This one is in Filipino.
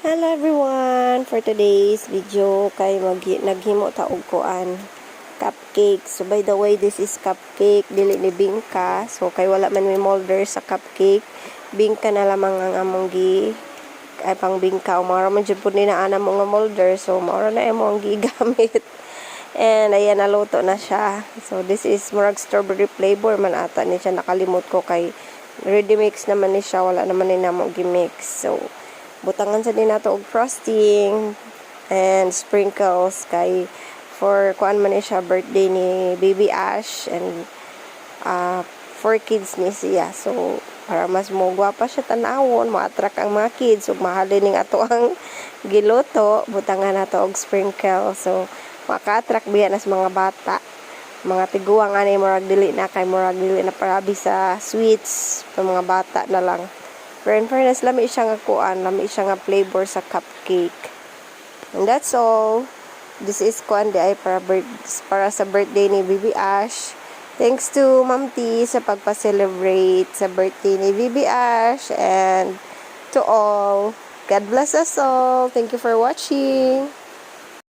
Hello everyone! For today's video, kay naghimo ta og kuan cupcake. So by the way, this is cupcake, dili ni bingka. So kay wala man may molder sa cupcake, bingka na lamang ang among ay pang bingka. Mara man jud pud ni na ana mo nga molder, so mara na imo ang gigamit. And ayan, naluto na siya. So this is murag strawberry flavor man ata ni siya, nakalimot ko kay ready mix naman ni siya, wala naman ni namo gimix. So butangan sa din nato og frosting and sprinkles kay for kuan man ni siya, birthday ni Baby Ash, and 4 kids ni siya. So para mas mo gwapa siya tanawon, ma-attract ang mga kids ug mahalin ning ato ang giluto, butangan nato og sprinkles. So maka-attract biya nas mga bata, mga tiguang ani murag dili na kay murag dili na parabi sa sweets, pa mga bata na lang. Pero in fairness, lami siya nga kuan, lami siya nga flavor sa cupcake. And that's all. This is kuan di ay para sa birthday ni Baby Ash. Thanks to Ma'am T sa pagpa-celebrate sa birthday ni Baby Ash, and to all. God bless us all. Thank you for watching.